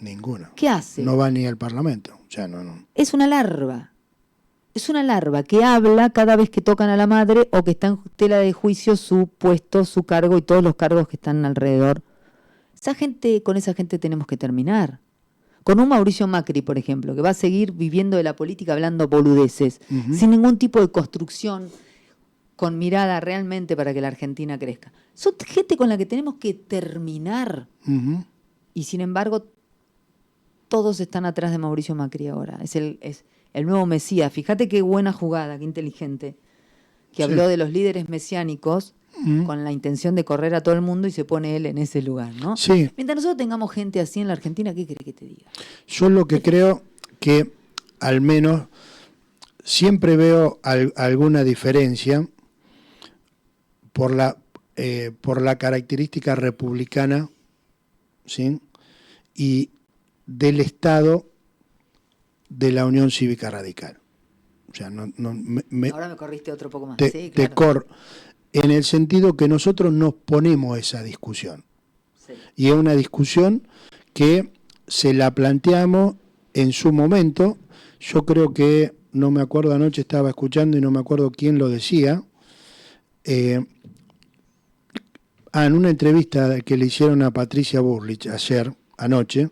Ninguna. ¿Qué hace? No va ni al Parlamento. O sea, no. Es una larva. Es una larva que habla cada vez que tocan a la madre o que está en tela de juicio su puesto, su cargo y todos los cargos que están alrededor. Con esa gente tenemos que terminar. Con un Mauricio Macri, por ejemplo, que va a seguir viviendo de la política hablando boludeces, uh-huh, sin ningún tipo de construcción, con mirada realmente para que la Argentina crezca. Son gente con la que tenemos que terminar. Uh-huh. Y sin embargo, todos están atrás de Mauricio Macri ahora. Es el nuevo Mesías. Fíjate qué buena jugada, qué inteligente. Que habló de los líderes mesiánicos con la intención de correr a todo el mundo y se pone él en ese lugar, ¿no? Sí. Mientras nosotros tengamos gente así en la Argentina, ¿qué querés que te diga? Yo lo que creo que al menos siempre veo alguna diferencia por la característica republicana, ¿sí? Y del Estado de la Unión Cívica Radical. O sea, ahora me corriste otro poco más. Sí, claro. En el sentido que nosotros nos ponemos esa discusión. Sí. Y es una discusión que se la planteamos en su momento. Yo creo que, no me acuerdo, anoche estaba escuchando y no me acuerdo quién lo decía, en una entrevista que le hicieron a Patricia Bullrich anoche,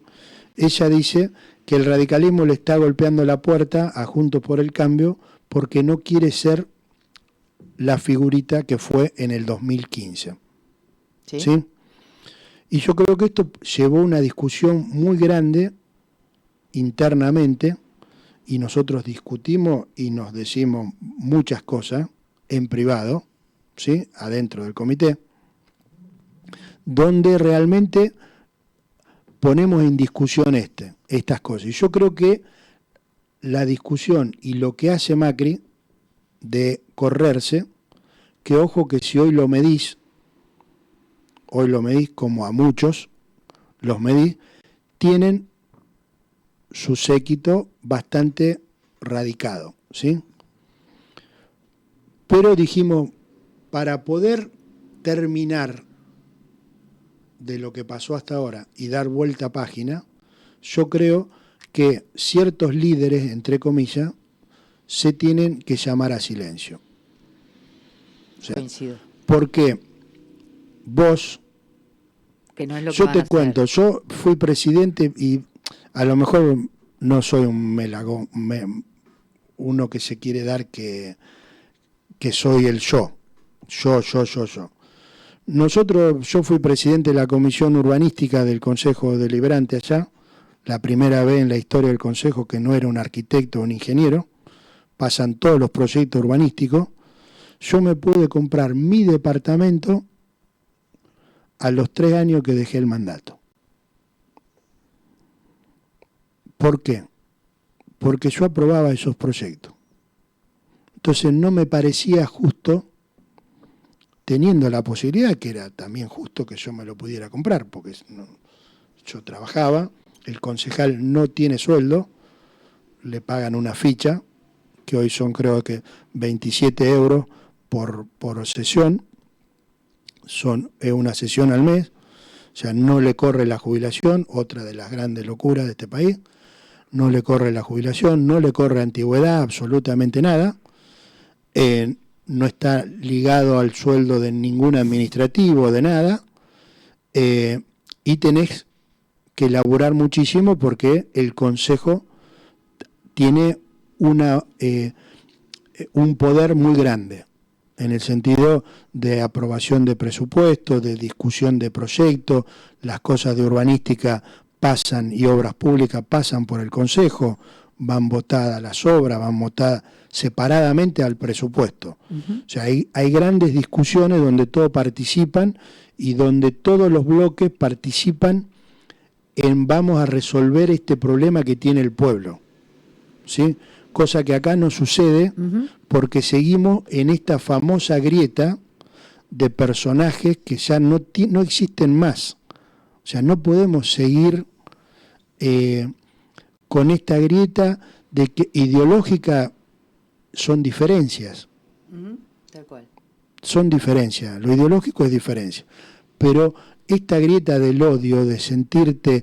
ella dice que el radicalismo le está golpeando la puerta a Juntos por el Cambio porque no quiere ser la figurita que fue en el 2015. ¿Sí? ¿Sí? Y yo creo que esto llevó una discusión muy grande internamente, y nosotros discutimos y nos decimos muchas cosas en privado, ¿sí? Adentro del comité, donde realmente ponemos en discusión estas cosas. Y yo creo que la discusión y lo que hace Macri de correrse, que ojo que si hoy lo medís como a muchos, los medís, tienen su séquito bastante radicado, ¿sí? Pero dijimos, para poder terminar de lo que pasó hasta ahora y dar vuelta a página, yo creo que ciertos líderes, entre comillas, se tienen que llamar a silencio. O sea, coincido. Porque vos, que no es lo que yo te cuento, yo fui presidente y a lo mejor no soy un melagón, uno que se quiere dar que soy el yo. Yo fui presidente de la Comisión Urbanística del Consejo Deliberante allá, la primera vez en la historia del Consejo que no era un arquitecto o un ingeniero, pasan todos los proyectos urbanísticos. Yo me pude comprar mi departamento a los 3 años que dejé el mandato. ¿Por qué? Porque yo aprobaba esos proyectos. Entonces no me parecía justo, teniendo la posibilidad, que era también justo que yo me lo pudiera comprar, porque yo trabajaba, el concejal no tiene sueldo, le pagan una ficha, que hoy son creo que 27 euros por sesión, es una sesión al mes, o sea, no le corre la jubilación, otra de las grandes locuras de este país, no le corre la jubilación, no le corre antigüedad, absolutamente nada, no está ligado al sueldo de ningún administrativo, de nada, y tenés que laburar muchísimo porque el Consejo tiene un poder muy grande, en el sentido de aprobación de presupuestos, de discusión de proyectos, las cosas de urbanística pasan y obras públicas pasan por el Consejo, van votadas las obras, van votadas separadamente al presupuesto. O sea, hay grandes discusiones donde todos participan y donde todos los bloques participan en vamos a resolver este problema que tiene el pueblo, ¿sí? Cosa que acá no sucede porque seguimos en esta famosa grieta de personajes que ya no existen más. O sea, no podemos seguir con esta grieta de que ideológica son diferencias. Tal cual. Son diferencias, lo ideológico es diferencia. Pero esta grieta del odio, de sentirte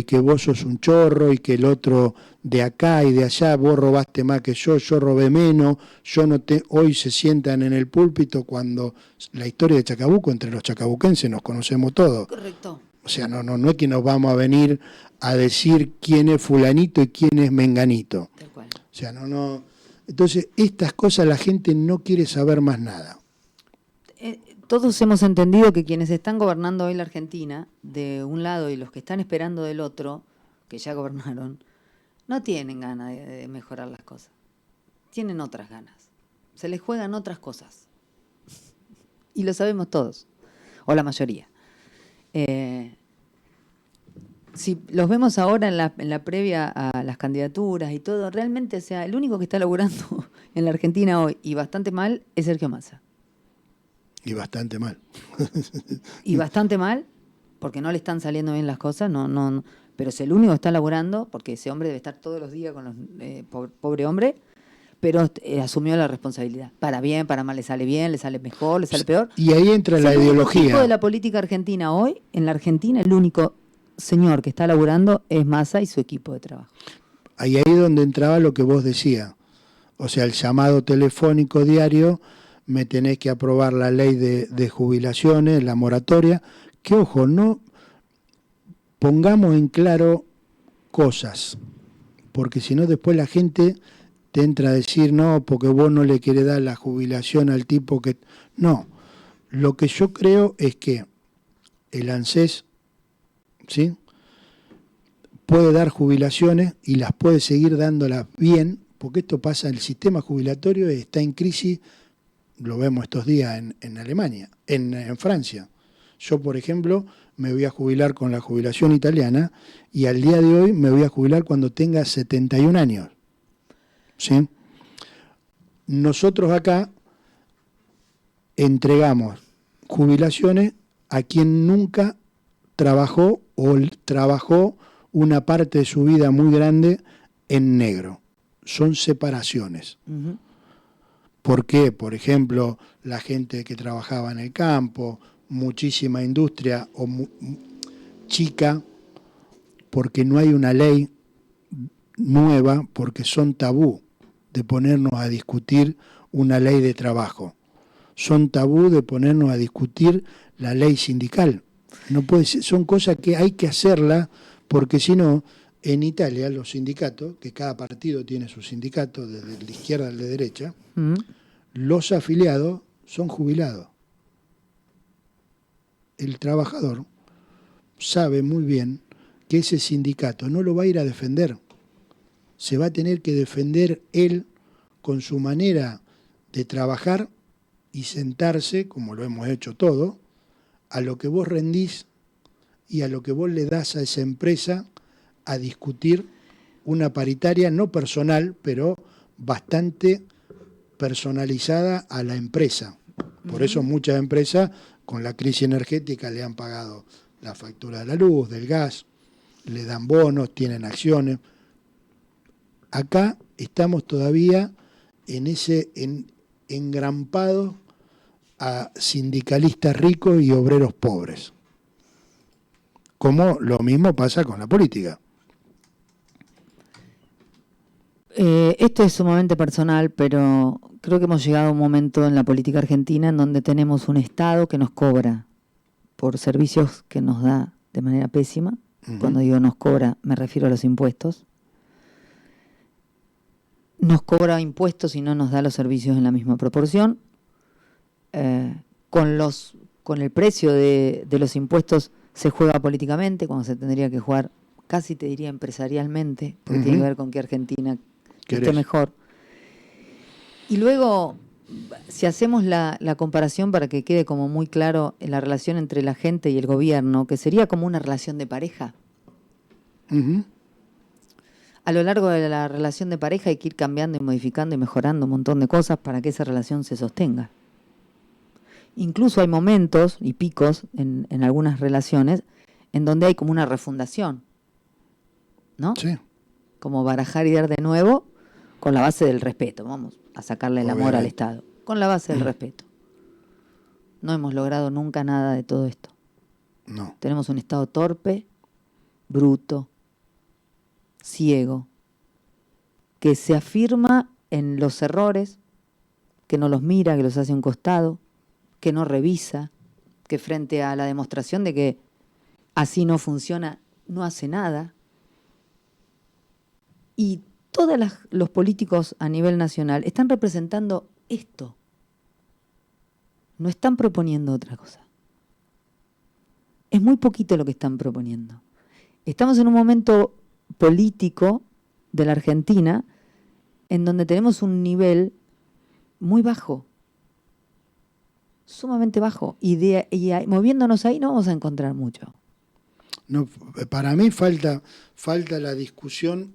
que vos sos un chorro y que el otro de acá y de allá, vos robaste más que yo robé menos, hoy se sientan en el púlpito cuando la historia de Chacabuco, entre los chacabuquenses nos conocemos todos. Correcto. O sea, no es que nos vamos a venir a decir quién es fulanito y quién es menganito. Tal cual. O sea, no. Entonces, estas cosas la gente no quiere saber más nada. Todos hemos entendido que quienes están gobernando hoy la Argentina, de un lado, y los que están esperando del otro, que ya gobernaron, no tienen ganas de mejorar las cosas. Tienen otras ganas. Se les juegan otras cosas. Y lo sabemos todos, o la mayoría. Si los vemos ahora en la previa a las candidaturas y todo, realmente, o sea, el único que está laburando en la Argentina hoy, y bastante mal, es Sergio Massa. Y bastante mal. Y bastante mal, porque no le están saliendo bien las cosas, no, pero es el único que está laburando, porque ese hombre debe estar todos los días con los pobre hombre, pero asumió la responsabilidad. Para bien, para mal, le sale bien, le sale mejor, le sale peor. Y ahí entra la ideología. El tipo de la política argentina hoy, en la Argentina, el único señor que está laburando es Massa y su equipo de trabajo. Ahí donde entraba lo que vos decías. O sea, el llamado telefónico diario, me tenés que aprobar la ley de jubilaciones, la moratoria, que ojo, no pongamos en claro cosas, porque si no después la gente te entra a decir, no, porque vos no le querés dar la jubilación al tipo que... No, lo que yo creo es que el ANSES, ¿sí?, puede dar jubilaciones y las puede seguir dándolas bien, porque esto pasa, el sistema jubilatorio está en crisis, lo vemos estos días en Alemania, en Francia. Yo, por ejemplo, me voy a jubilar con la jubilación italiana y al día de hoy me voy a jubilar cuando tenga 71 años. ¿Sí? Nosotros acá entregamos jubilaciones a quien nunca trabajó o trabajó una parte de su vida muy grande en negro. Son separaciones. Uh-huh. ¿Por qué? Por ejemplo, la gente que trabajaba en el campo, muchísima industria o chica, porque no hay una ley nueva, porque son tabú de ponernos a discutir una ley de trabajo. Son tabú de ponernos a discutir la ley sindical. No puede ser, son cosas que hay que hacerlas, porque si no, en Italia los sindicatos, que cada partido tiene su sindicato, desde la izquierda a la derecha, los afiliados son jubilados. El trabajador sabe muy bien que ese sindicato no lo va a ir a defender. Se va a tener que defender él con su manera de trabajar y sentarse, como lo hemos hecho todos, a lo que vos rendís y a lo que vos le das a esa empresa a discutir una paritaria no personal, pero bastante personalizada a la empresa. Por eso muchas empresas con la crisis energética le han pagado la factura de la luz, del gas, le dan bonos, tienen acciones. Acá estamos todavía en ese engrampado a sindicalistas ricos y obreros pobres. Como lo mismo pasa con la política. Esto es sumamente personal, pero creo que hemos llegado a un momento en la política argentina en donde tenemos un Estado que nos cobra por servicios que nos da de manera pésima. Uh-huh. Cuando digo nos cobra, me refiero a los impuestos. Nos cobra impuestos y no nos da los servicios en la misma proporción. Con el precio de los impuestos se juega políticamente, cuando se tendría que jugar, casi te diría empresarialmente, porque tiene que ver con que Argentina esté mejor. Y luego, si hacemos la comparación para que quede como muy claro la relación entre la gente y el gobierno, que sería como una relación de pareja. Uh-huh. A lo largo de la relación de pareja hay que ir cambiando y modificando y mejorando un montón de cosas para que esa relación se sostenga. Incluso hay momentos y picos en algunas relaciones en donde hay como una refundación, ¿no? Sí. Como barajar y dar de nuevo con la base del respeto. Vamos a sacarle el amor al Estado. Con la base del respeto. No hemos logrado nunca nada de todo esto. No. Tenemos un Estado torpe, bruto, ciego, que se afirma en los errores, que no los mira, que los hace a un costado, que no revisa, que frente a la demostración de que así no funciona, no hace nada. Y todos los políticos a nivel nacional están representando esto. No están proponiendo otra cosa. Es muy poquito lo que están proponiendo. Estamos en un momento político de la Argentina en donde tenemos un nivel muy bajo, sumamente bajo, y moviéndonos ahí no vamos a encontrar mucho. No, para mí falta la discusión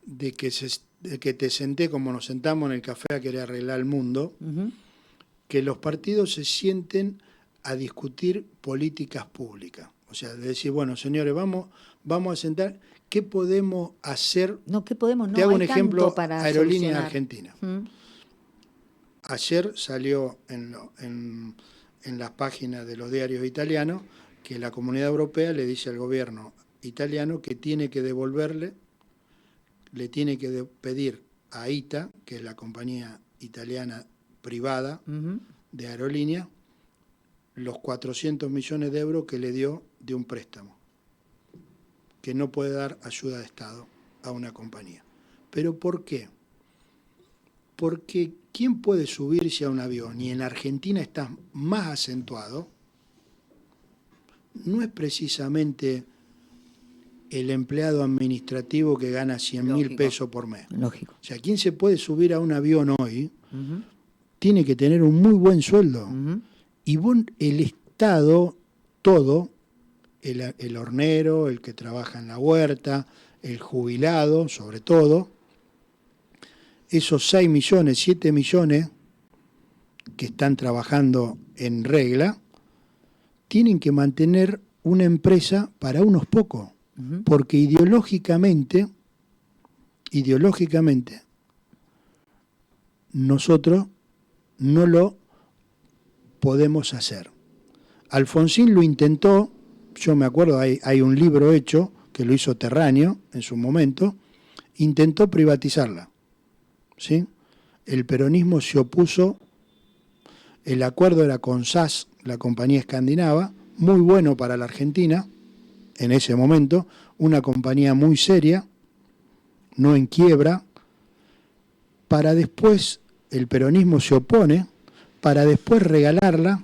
de que te senté como nos sentamos en el café a querer arreglar el mundo, que los partidos se sienten a discutir políticas públicas. O sea, de decir, bueno, señores, vamos a sentar, ¿qué podemos hacer? No, ¿qué podemos? No, te hago hay un ejemplo, tanto para Aerolíneas solucionar. Argentinas. Ayer salió en las páginas de los diarios italianos que la Comunidad Europea le dice al gobierno italiano que tiene que devolverle, le tiene que pedir a ITA, que es la compañía italiana privada de aerolínea, los 400 millones de euros que le dio de un préstamo, que no puede dar ayuda de Estado a una compañía. ¿Pero por qué? Porque ¿quién puede subirse a un avión? Y en Argentina está más acentuado, no es precisamente el empleado administrativo que gana 100.000 pesos por mes. Lógico. O sea, ¿quién se puede subir a un avión hoy? Tiene que tener un muy buen sueldo. Y el Estado, todo, el hornero, el que trabaja en la huerta, el jubilado, sobre todo, esos 6 millones, 7 millones que están trabajando en regla, tienen que mantener una empresa para unos pocos, porque ideológicamente, nosotros no lo podemos hacer. Alfonsín lo intentó, yo me acuerdo, hay un libro hecho, que lo hizo Terráneo en su momento, intentó privatizarla, ¿sí? El peronismo se opuso, el acuerdo era con SAS, la compañía escandinava, muy bueno para la Argentina, en ese momento, una compañía muy seria, no en quiebra, para después, el peronismo se opone, para después regalarla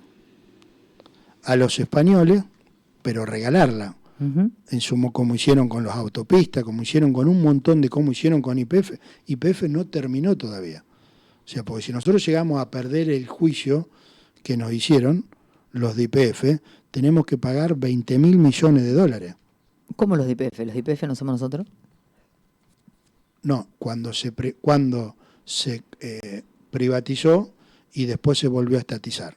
a los españoles, pero regalarla, como hicieron con los autopistas, como hicieron con un montón como hicieron con YPF. YPF no terminó todavía. O sea, porque si nosotros llegamos a perder el juicio que nos hicieron los de YPF, tenemos que pagar 20.000 millones de dólares. ¿Cómo los de YPF? ¿Los de YPF no somos nosotros? No, cuando se privatizó y después se volvió a estatizar.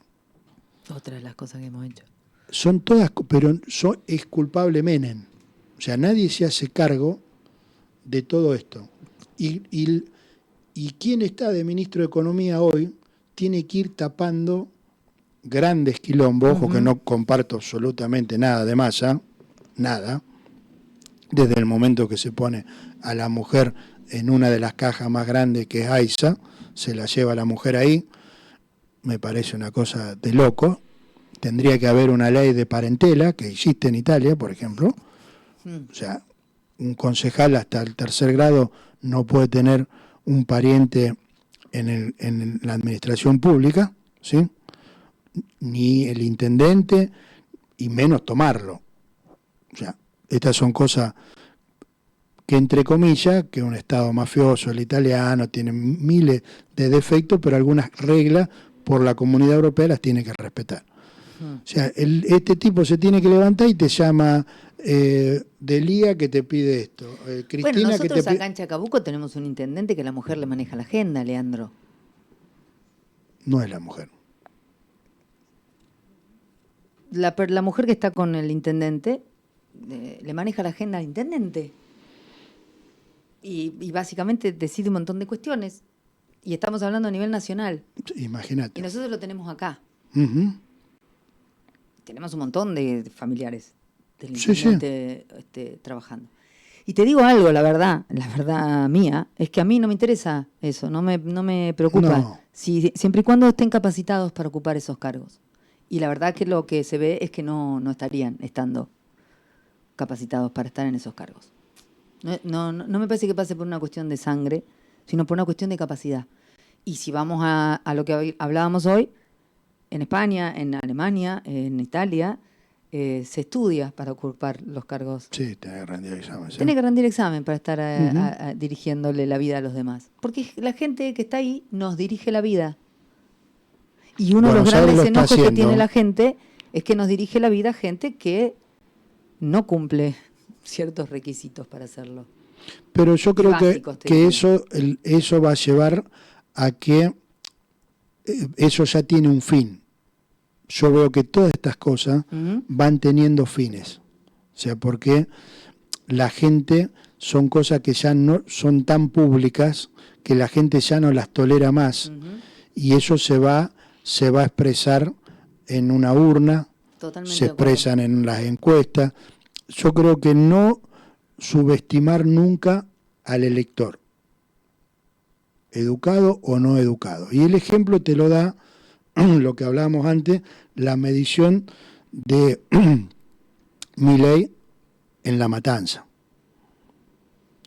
Otra de las cosas que hemos hecho. Son todas, pero es culpable Menem. O sea, nadie se hace cargo de todo esto. Y quien está de ministro de Economía hoy tiene que ir tapando grandes quilombos, ojo que no comparto absolutamente nada de Massa, nada, desde el momento que se pone a la mujer en una de las cajas más grandes que es AISA, se la lleva la mujer ahí, me parece una cosa de loco. Tendría que haber una ley de parentela, que existe en Italia, por ejemplo. O sea, un concejal hasta el 3er grado no puede tener un pariente en la administración pública, ¿sí? Ni el intendente, y menos tomarlo. O sea, estas son cosas que, entre comillas, que un Estado mafioso, el italiano, tiene miles de defectos, pero algunas reglas por la Comunidad Europea las tiene que respetar. O sea, este tipo se tiene que levantar y te llama Delía que te pide esto. Cristina, bueno, nosotros que te acá en Chacabuco tenemos un intendente que la mujer le maneja la agenda, Leandro. No es la mujer. La mujer que está con el intendente le maneja la agenda al intendente. Y básicamente decide un montón de cuestiones. Y estamos hablando a nivel nacional. Imagínate. Y nosotros lo tenemos acá. Tenemos un montón de familiares del intendente trabajando. Y te digo algo, la verdad mía, es que a mí no me interesa eso, no me preocupa. No. Siempre y cuando estén capacitados para ocupar esos cargos. Y la verdad que lo que se ve es que no estarían estando capacitados para estar en esos cargos. No me parece que pase por una cuestión de sangre, sino por una cuestión de capacidad. Y si vamos a lo que hablábamos hoy, en España, en Alemania, en Italia, se estudia para ocupar los cargos. Sí, tenés que rendir examen. ¿Sí? Tenés que rendir examen para estar dirigiéndole la vida a los demás. Porque la gente que está ahí nos dirige la vida. Y uno de los grandes enojos que tiene la gente es que nos dirige la vida gente que no cumple ciertos requisitos para hacerlo. Pero yo creo que eso va a llevar a que eso ya tiene un fin. Yo veo que todas estas cosas van teniendo fines. O sea, porque la gente son cosas que ya no son tan públicas que la gente ya no las tolera más. Y eso se va a expresar en una urna, Totalmente se expresan en las encuestas. Yo creo que no subestimar nunca al elector, educado o no educado. Y el ejemplo te lo da lo que hablábamos antes, la medición de Milei en La Matanza.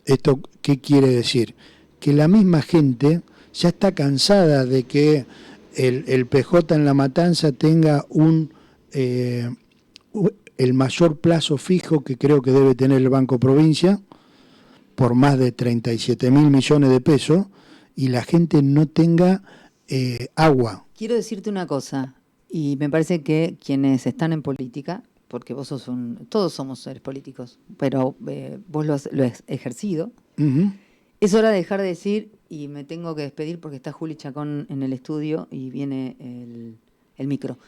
¿Esto qué quiere decir? Que la misma gente ya está cansada de que el PJ en La Matanza tenga el mayor plazo fijo que creo que debe tener el Banco Provincia, por más de 37.000 millones de pesos, y la gente no tenga agua. Quiero decirte una cosa, y me parece que quienes están en política, porque vos todos somos seres políticos, pero vos lo has ejercido, es hora de dejar de decir, y me tengo que despedir porque está Juli Chacón en el estudio y viene el micro.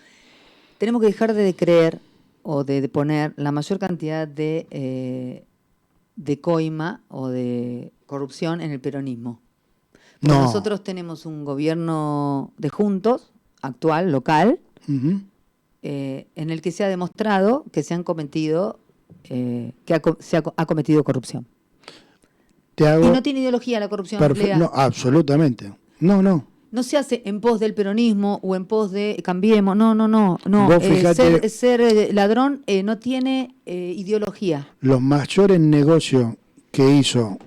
Tenemos que dejar de creer o de poner la mayor cantidad de coima o de corrupción en el peronismo. Porque nosotros tenemos un gobierno de juntos, actual, local, en el que se ha demostrado que se han cometido, ha cometido corrupción. Y no tiene ideología la corrupción. No, absolutamente. No. No se hace en pos del peronismo o en pos de Cambiemos. No. Vos fijate, ser ladrón no tiene ideología. Los mayores negocios que hizo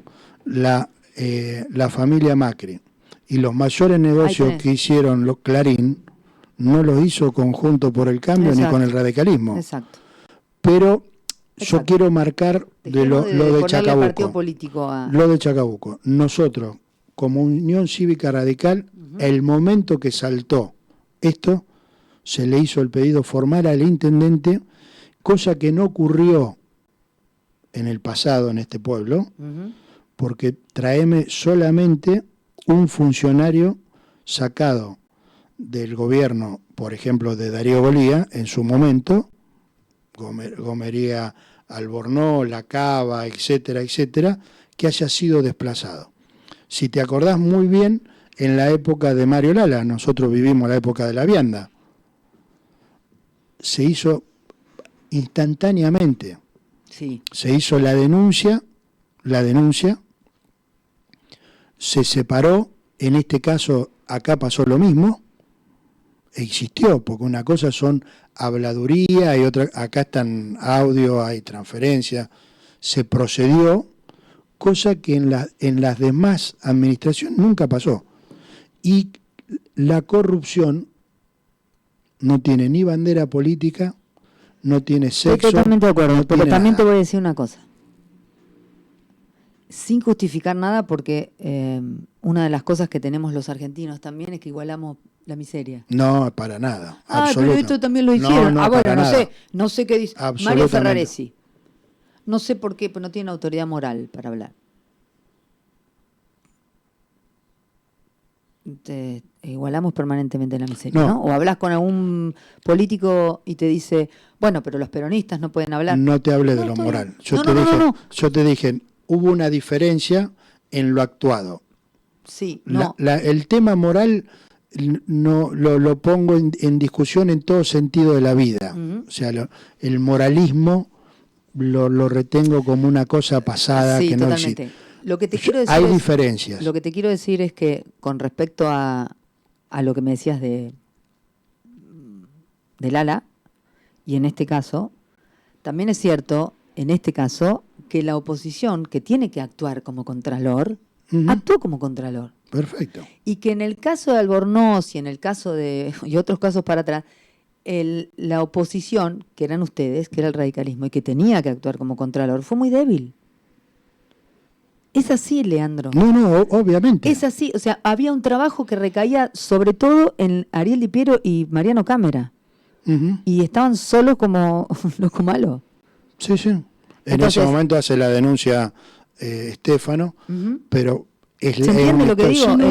la familia Macri y los mayores negocios que hicieron los Clarín no los hizo Conjunto por el Cambio. Exacto. Ni con el radicalismo. Exacto. Pero yo quiero marcar lo de Chacabuco. Lo de Chacabuco. Nosotros, como Unión Cívica Radical, el momento que saltó esto, se le hizo el pedido formal al intendente, cosa que no ocurrió en el pasado en este pueblo, porque traeme solamente un funcionario sacado del gobierno, por ejemplo, de Darío Golía, en su momento, Gomería, Albornoz, La Cava, etcétera, que haya sido desplazado. Si te acordás muy bien, en la época de Mario Lala, nosotros vivimos la época de la vianda, se hizo instantáneamente. Sí. Se hizo la denuncia, se separó, en este caso acá pasó lo mismo, existió, porque una cosa son habladuría y otra, acá están audio, hay transferencia, se procedió, cosa que en las demás administraciones nunca pasó. Y la corrupción no tiene ni bandera política, no tiene sexo. Estoy totalmente de acuerdo, pero también nada. te voy a decir una cosa. Sin justificar nada, porque una de las cosas que tenemos los argentinos también es que igualamos la miseria. No, para nada. Pero esto también lo hicieron. Bueno, no sé qué dice. Mario Ferraresi. No sé por qué, pero no tiene autoridad moral para hablar. Igualamos permanentemente la miseria, ¿no? O hablas con algún político y te dice, bueno, pero los peronistas no pueden hablar. No te hablé de lo moral. Yo te dije, hubo una diferencia en lo actuado. Sí, no. El tema moral no lo pongo en discusión en todo sentido de la vida. O sea, el moralismo lo retengo como una cosa pasada que no existe. Lo que te quiero decir hay diferencias. Lo que te quiero decir es que con respecto a lo que me decías de Lala, y en este caso, también es cierto, en este caso, que la oposición, que tiene que actuar como contralor, actuó como contralor. Perfecto. Y que en el caso de Albornoz y en el caso y otros casos para atrás, la oposición, que eran ustedes, que era el radicalismo, y que tenía que actuar como contralor, fue muy débil. Es así, Leandro. No, obviamente. Es así. O sea, había un trabajo que recaía sobre todo en Ariel Di Piero y Mariano Cámara. Y estaban solos como loco malo. Sí. En ese momento hace la denuncia Estefano, pero es ¿se entiende lo que digo? Sí,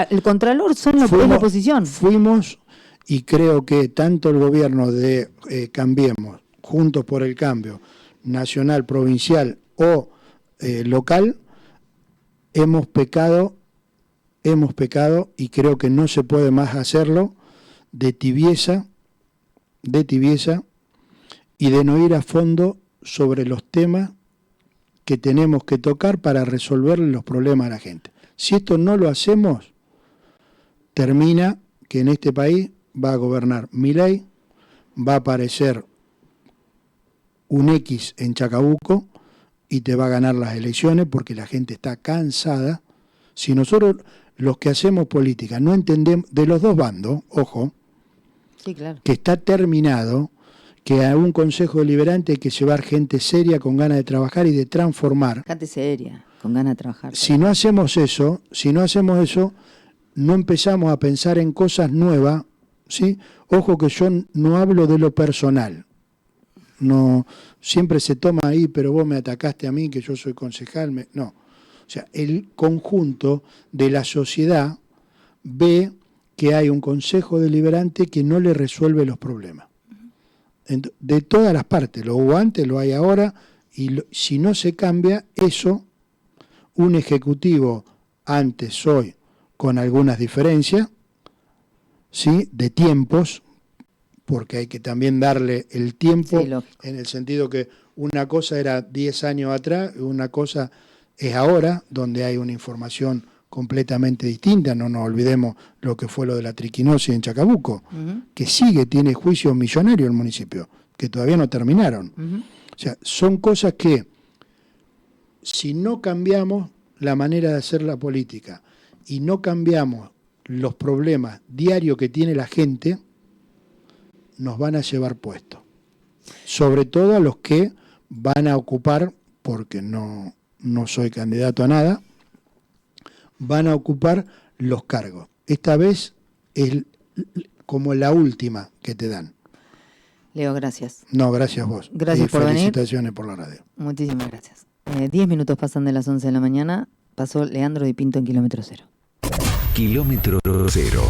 el contralor es la oposición. Fuimos, y creo que tanto el gobierno de Cambiemos, Juntos por el Cambio, nacional, provincial o local, hemos pecado, y creo que no se puede más hacerlo, de tibieza y de no ir a fondo sobre los temas que tenemos que tocar para resolver los problemas a la gente. Si esto no lo hacemos, termina que en este país va a gobernar Milei, va a aparecer un X en Chacabuco y te va a ganar las elecciones porque la gente está cansada. Si nosotros, los que hacemos política, no entendemos, de los dos bandos, ojo, sí, claro, que está terminado, que a un consejo deliberante hay que llevar gente seria, con ganas de trabajar y de transformar. Gente seria, con ganas de trabajar. Si no hacemos eso, no empezamos a pensar en cosas nuevas, ¿sí? Ojo que yo no hablo de lo personal. No, siempre se toma ahí, pero vos me atacaste a mí, que yo soy concejal. No. O sea, el conjunto de la sociedad ve que hay un consejo deliberante que no le resuelve los problemas. De todas las partes, lo hubo antes, lo hay ahora, y si no se cambia eso, un ejecutivo antes, hoy, con algunas diferencias, ¿sí? De tiempos, porque hay que también darle el tiempo, sí, en el sentido que una cosa era 10 años atrás, una cosa es ahora, donde hay una información completamente distinta. No nos olvidemos lo que fue lo de la triquinosis en Chacabuco, que tiene juicios millonarios el municipio, que todavía no terminaron. O sea, son cosas que, si no cambiamos la manera de hacer la política y no cambiamos los problemas diarios que tiene la gente, nos van a llevar puestos. Sobre todo a los que van a ocupar, porque no soy candidato a nada, van a ocupar los cargos. Esta vez es como la última que te dan. Leo, gracias. No, gracias vos. Gracias por venir. Felicitaciones por la radio. Muchísimas gracias. 10 minutos pasan de las 11 de la mañana. Pasó Leandro Di Pinto en Kilómetro Cero. Kilómetro Cero.